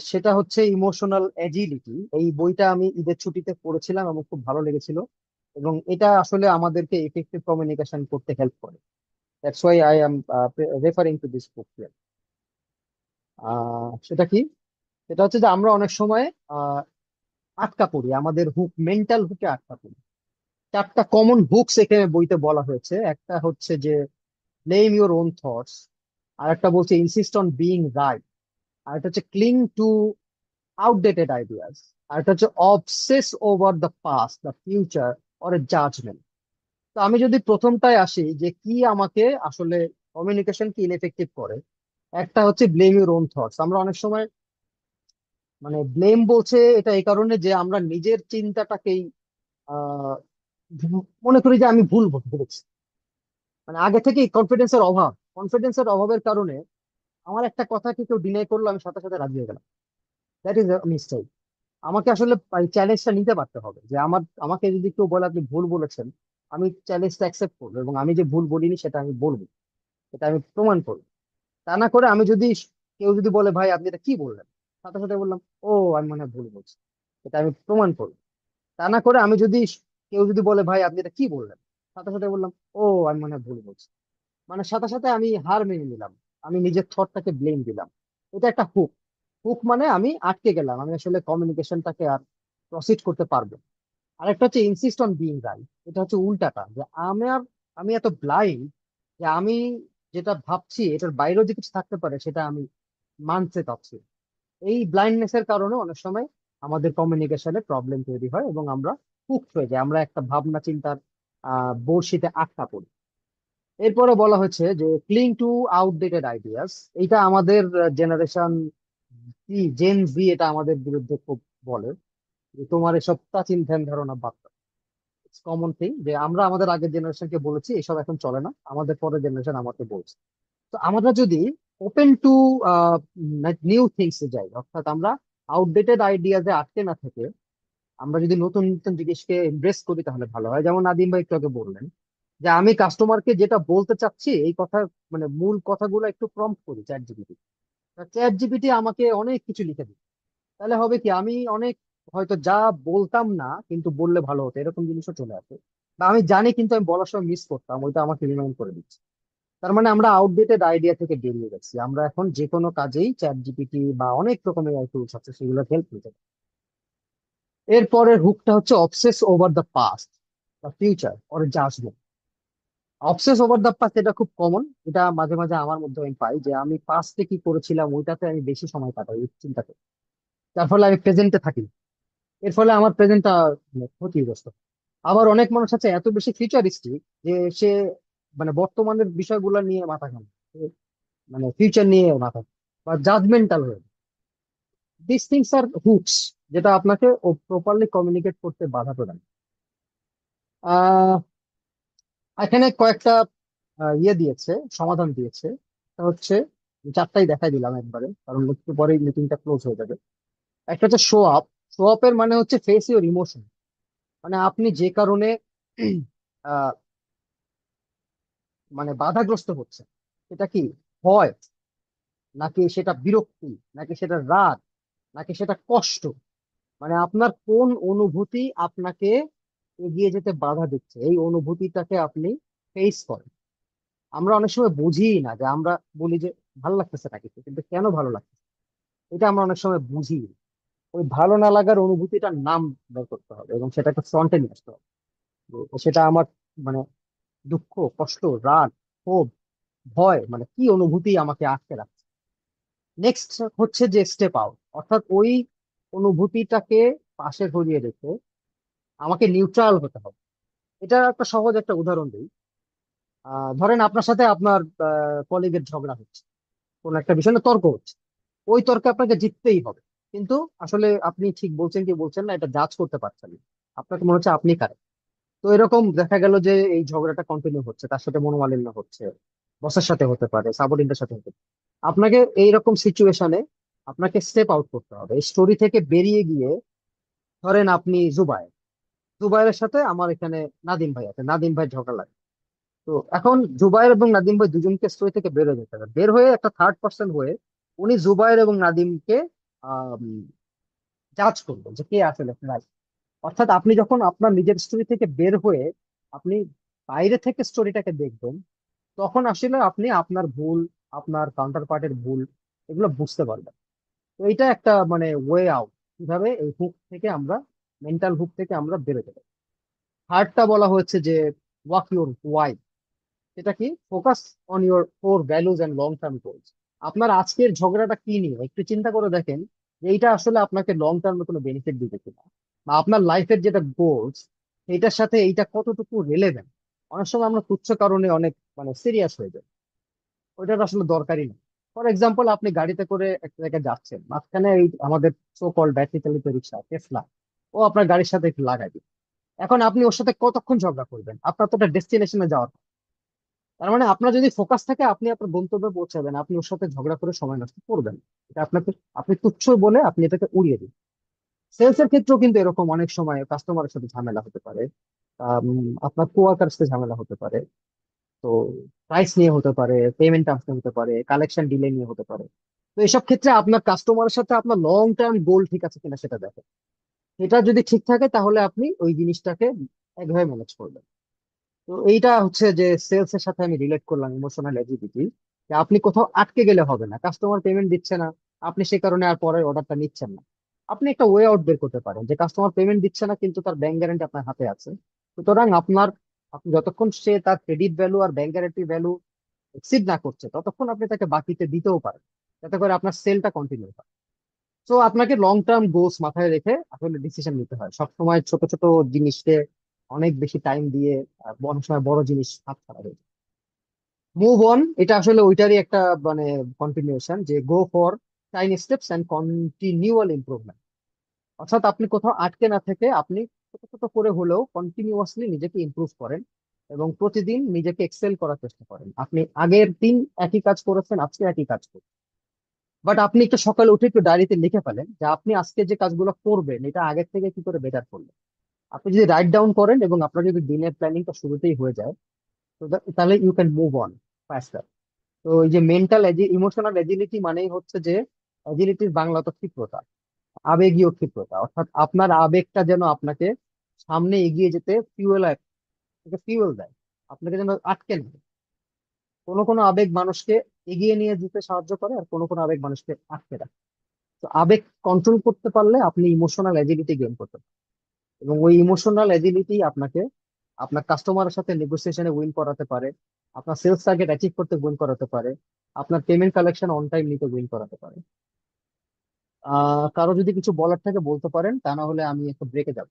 সেটা হচ্ছে emotional agility. এই বইটা আমি ঈদের ছুটিতে পড়েছিলাম এবং খুব ভালো লেগেছিল, এবং এটা আসলে আমাদেরকে ইফেক্টিভ কমিউনিকেশন করতে হেল্প করে। That's why I am referring to this book. সেটা কি? সেটা হচ্ছে যে আমরা অনেক সময় আহ আটকা পড়ি, আমাদের হুক, মেন্টাল হুকে আটকা পড়ি। চারটা কমন হুকস এখানে বইতে বলা হয়েছে। একটা হচ্ছে যে ব্লেম ইউর ওন থটস, আর একটা বলছে ইনসিস্ট অন বিইং রাইট, আর একটা হচ্ছে ক্লিং টু আউটডেটেড আইডিয়াস, আর একটা হচ্ছে obsess over the past, the future, or a judgement. তো আমি যদি প্রথমটায় আসি, যে কি আমাকে আসলে কমিউনিকেশন কি ইনএফেক্টিভ করে, একটা হচ্ছে ব্লেম ইউর ওন থটস। আমরা অনেক সময় মানে ব্লেম বলছে এটা এই কারণে যে আমরা নিজের চিন্তাটাকেই আহ মনে করি যে আমি ভুল ভেবেছি। মানে আগে থেকেই কনফিডেন্সের অভাবের কারণে আমার একটা কথাকে কেউ ডিনাই করলো, আমি সাথে সাথে রাজি হয়ে গেলাম। That is mistake. আমাকে আসলে চ্যালেঞ্জটা নিতে পারতে হবে, যে আমাকে যদি কেউ বলে আপনি ভুল বলেছেন, আমি চ্যালেঞ্জটা অ্যাকসেপ্ট করবো এবং আমি যে ভুল বলিনি সেটা আমি বলবো, এটা আমি প্রমাণ করবো। তা না করে আমি যদি, কেউ যদি বলে ভাই আপনি এটা কি বললেন, সাথে সাথে বললাম ও আমি মনে হয় ভুল বলছি, এটা আমি প্রমাণ করবো। তা না করে আমি যদি, কেউ যদি বলে ভাই আপনি এটা কি বললেন, সাথে সাথে বললাম ও আমি মনে হয় ভুল বলছি, মানে সাথে সাথে আমি হার মেনে নিলাম, আমি নিজের থটটাকে ব্লেম দিলাম। এটা একটা হুক। হুক মানে আমি আটকে গেলাম, আমি আসলে কমিউনিকেশনটাকে আর প্রসিড করতে পারবো না। আরেকটা হচ্ছে ইনসিস্ট অন বিইং রাইট। এটা হচ্ছে উল্টাটা, যে আমি এত ব্লাইন্ড যে আমি যেটা ভাবছি এটার বাইরেও যে কিছু থাকতে পারে সেটা আমি মানতে চাচ্ছি। এই ব্লাইন্ডনেস এর কারণে অনেক সময় আমাদের কমিউনিকেশনে প্রবলেম তৈরি হয় এবং আমরা হুক হয়ে যাই, আমরা একটা ভাবনা চিন্তার বড়শিতে আটকা পড়ি। এরপরে বলা হয়েছে যে ক্লিং টু আউটডেটেড আইডিয়াস। এইটা আমাদের জেনারেশন জেন জি এটা আমাদের বিরুদ্ধে খুব বলে, যে তোমার এসব প্রাচীন ধ্যান ধারণা বাদ দাও। কমন থিং, যে আমরা আমাদের আগের জেনারেশনকে বলেছি এসব এখন চলে না, আমাদের পরের জেনারেশন আমাকে বলছে। তো আমরা যদি ওপেন টু নিউ থিংস যাই, অর্থাৎ আমরা আউটডেটেড আইডিয়াজে আটকে না থেকে আমরা যদি নতুন নতুন জিনিসকে এমব্রেস করি তাহলে ভালো হয়। যেমন নাদিম ভাই একটু আগে বললেন যে আমি কাস্টমারকে যেটা বলতে চাচ্ছি এই কথা, মানে মূল কথাগুলো একটু প্রম্পট করি চ্যাট জিপিটি। চ্যাট জিপিটি আমাকে অনেক কিছু লিখে দিই। তাহলে হবে কি, আমি অনেক হয়তো যা বলতাম না কিন্তু বললে ভালো হতো এরকম জিনিসও চলে আসে, বা আমি জানি কিন্তু আমি বলার সময় মিস করতাম, ওইটা আমাকে রিমাইন্ড করে দিচ্ছে। তার মানে আমরা আউটডেটেড আইডিয়া থেকে বেরিয়ে গেছি, আমরা এখন যে কোনো কাজেই চ্যাট জিপিটি বা অনেক রকমের টুলস আছে সেগুলো হেল্প নিতে পারি। এরপরের হুকটা হচ্ছে অবসেস ওভার দ্য পাস্ট, বা future or judgement. Obsess over the past এটা খুব কমন, এটা মাঝে মাঝে আমার মধ্যে আমি পাই যে আমি পাস্টে কি করেছিলাম ওইটাতে আমি বেশি সময় কাটাই, এই চিন্তাতে। যার ফলে আমি প্রেজেন্টে থাকি না। এর ফলে আমার প্রেজেন্টটা ক্ষতিগ্রস্ত। আবার অনেক মানুষ আছে এত বেশি ফিউচারিস্টিক যে সে মানে বর্তমানের বিষয়গুলো নিয়ে মাথা ঘামে, মানে ফিউচার নিয়ে মাথা, বা জাজমেন্টাল হয়ে। দিস থিংস আর হুকস, যেটা আপনাকে প্রপারলি কমিউনিকেট করতে বাধা প্রদান। আহ এখানে কয়েকটা ইয়ে দিয়েছে, সমাধান দিয়েছে। তা হচ্ছে চারটাই দেখাই দিলাম একবারে, কারণ একটু পরেই মিটিংটা ক্লোজ হয়ে যাবে। একটা হচ্ছে শো আপ। শো আপের মানে হচ্ছে ফেস ইউর ইমোশন। মানে আপনি যে কারণে আহ মানে বাধাগ্রস্ত হচ্ছে, এটা কি ভয়, নাকি সেটা বিরক্তি, নাকি সেটা রাগ, নাকি সেটা কষ্ট, মানে আপনার কোন অনুভূতি আপনাকে এগিয়ে যেতে বাধা দিচ্ছে, এই অনুভূতিটাকে আপনি ফেস করেন। আমরা অনেক সময় বুঝি না, যে আমরা বলি যে ভালো লাগতেছে না কিছু, কিন্তু কেন ভালো লাগছে এটা আমরা অনেক সময় বুঝি না। ওই ভালো না লাগার অনুভূতিটার নাম বের করতে হবে এবং সেটাকে ফ্রন্টে নিয়ে আসতে হবে। তো সেটা আমার মানে দুঃখ, কষ্ট, রাগ, ক্ষোভ, ভয়, মানে কি অনুভূতি আমাকে আটকে রাখছে। নেক্সট হচ্ছে যে স্টেপ আউট, অর্থাৎ ওই অনুভূতিটাকে পাশে সরিয়ে রেখে আমাকে নিউট্রাল হতে হবে। এটা একটা সহজ একটা উদাহরণ দিই। ধরেন আপনার সাথে আপনার কলিগের ঝগড়া হচ্ছে, কোন একটা বিষয় নিয়ে তর্ক হচ্ছে। ওই তর্কে আপনাকে জিততেই হবে, কিন্তু আসলে আপনি ঠিক বলছেন কি বলছেন না এটা জাজ করতে পারছেন না, আপনাকে মনে হচ্ছে আপনি কারেক্ট। তো এরকম দেখা গেল যে এই ঝগড়াটা কন্টিনিউ হচ্ছে, তার সাথে মনোমালিন্য হচ্ছে, বসের সাথে হতে পারে, সাবঅর্ডিনেটের সাথে হতে পারে। আপনাকে এইরকম সিচুয়েশনে আপনাকে স্টেপ আউট করতে হবে, এই স্টোরি থেকে বেরিয়ে গিয়ে। ধরেন আপনি জুবাইরের সাথে আমার এখানে নাদিম ভাই আছে, নাদিম ভাই ঝগড়া লাগে। তো এখন জুবাইর এবং নাদিম ভাই দুজনকে স্টোরি থেকে বের হয়ে যেতে হবে, বের হয়ে একটা থার্ড পার্সন হয়ে উনি জুবাইর এবং নাদিমকে জাজ করবো যে কে আসলে রাইট। অর্থাৎ আপনি যখন আপনার নিজের স্টোরি থেকে বের হয়ে আপনি বাইরে থেকে স্টোরিটাকে দেখবেন, তখন আসলে আপনি আপনার ভুল, আপনার কাউন্টার পার্টের ভুল, এগুলো বুঝতে পারবেন। তো এটা একটা মানে ওয়ে আউট, কিভাবে এই হুক থেকে আমরা, মেন্টাল হুক থেকে আমরা বেরোতে পারি। থার্ডটা বলা হয়েছে যে ওয়াক ইউর ওয়াই। এটা কি? Focus on your core values and long term goals. আপনার আজকের ঝগড়াটা কি নিয়ে একটু চিন্তা করে দেখেন যে এইটা আসলে আপনাকে লং টার্মে কোনো বেনিফিট দিবে কিনা, বা আপনার লাইফের যেটা গোলস এটার সাথে এইটা কতটুকু রিলেভেন্ট। অনেক সময় আমরা তুচ্ছ কারণে অনেক মানে সিরিয়াস হয়ে যাই, ওইটা তো আসলে দরকারই না। ফর এক্সাম্পল, আপনি গাড়িতে করে একটা জায়গায় যাচ্ছেন, মাঝখানে এই আমাদের সো কল ব্যাটারি চালিত রিক্সা টেসলা, ও আপনার গাড়ির সাথে একটু লাগাই দিবে। এখন আপনি ওর সাথে কতক্ষণ ঝগড়া করবেন? আপনার তো ডেস্টিনেশনে যাওয়ার কথা। তার মানে আপনার যদি ফোকাস থাকে আপনি আপনার গন্তব্যে পৌঁছাবেন, আপনি ওর সাথে ঝগড়া করে সময় নষ্ট করবেন না। এটা আপনাকে, আপনি তুচ্ছ বলে আপনি এটাকে উড়িয়ে দিন। সেলস এর ক্ষেত্রেও কিন্তু এরকম অনেক সময় কাস্টমারের সাথে ঝামেলা হতে পারে, আপনার কোয়ার্কার সাথে ঝামেলা হতে পারে। তো প্রাইস নিয়ে হতে পারে, পেমেন্ট টার্মস নিয়ে হতে পারে, কালেকশন ডিলে নিয়ে হতে পারে। তো এসব ক্ষেত্রে আপনার কাস্টমারের সাথে আপনার লং টার্ম গোল ঠিক আছে কিনা সেটা দেখেন। এটা যদি ঠিক থাকে তাহলে আপনি ওই জিনিসটাকে একভাবে ম্যানেজ করবেন। তো এইটা হচ্ছে যে সেলস এর সাথে আমি রিলেট করলাম ইমোশনাল এজিলিটি। যে আপনি কোথাও আটকে গেলে হবে না, কাস্টমার পেমেন্ট দিচ্ছে না, আপনি সে কারণে আর পরের অর্ডারটা নিচ্ছেন না। আপনি একটা ওয়ে আউট বের করতে পারেন যে কাস্টমার পেমেন্ট দিচ্ছে না কিন্তু তার ব্যাংক গ্যারান্টি আপনার হাতে আছে। সুতরাং আপনার, আপনি যতক্ষণ সে তার ক্রেডিট ভ্যালু আর ব্যাংক গ্যারান্টি ভ্যালু এক্সিড না করছে ততক্ষণ আপনি তাকে বাকিতে দিতেও পারেন, যাতে করে আপনার সেলটা কন্টিনিউ হয়। তো আপনাকে লং টার্ম গোলস মাথায় রেখে আসলে ডিসিশন নিতে হয়, সবসময় ছোট ছোট জিনিসকে অনেক বেশি টাইম দিয়ে অনেক সময় বড় জিনিস হাতছাড়া হয়ে যায়। মুভ অন, এটা আসলে ওইটারই একটা মানে কন্টিনিউশন, যে go for tiny steps and continual improvement. অর্থাৎ আপনি কোথাও আটকে না থেকে আপনি ছোট ছোট করে হলেও কন্টিনিউয়াসলি নিজেকে ইমপ্রুভ করেন এবং প্রতিদিন নিজেকে এক্সেল করার চেষ্টা করেন। আপনি আগের দিন একই কাজ করেছেন, আজকে একই কাজ করুন, বাট আপনি একটু সকালে উঠে একটু ডায়েরিতে লিখে ফেলেন যে আপনি আজকে যে কাজগুলো করবেন এটা আগের থেকে কি করে বেটার করবেন। আপনি যদি রাইট ডাউন করেন এবং আপনার যদি দিনের প্ল্যানিংটা শুরুতেই হয়ে যায়, তো তাহলে you can move on faster. তো এই যে মেন্টাল ইমোশনাল এজিলিটি মানেই হচ্ছে যে, এজিলিটির বাংলা তো ক্ষিপ্রতা, আবেগীয় ক্ষিপ্রতা। অর্থাৎ আপনার আবেগটা যেন আপনাকে সামনে এগিয়ে যেতে ফিউয়েল দেয়, আপনাকে যেন আটকে না দেয়। কোনো কোনো আবেগ মানুষকে এগিয়ে নিয়ে যেতে সাহায্য করে আর কোনো কোনো আবেগ মানুষকে আটকে রাখে। তো আবেগ কন্ট্রোল করতে পারলে আপনি ইমোশনাল এজিলিটি গেইন করতে পারেন, এবং ওই ইমোশনাল এজিলিটি আপনাকে আপনার কাস্টমারের সাথে নেগোসিয়েশনে উইন করাতে পারে, আপনার সেলস টার্গেট অ্যাচিভ করতে উইন করাতে পারে, আপনার পেমেন্ট কালেকশন অন টাইম নিতে উইন করাতে পারে। কারো যদি কিছু বলার থাকে বলতে পারেন, তা না হলে আমি একটু ব্রেকে যাব।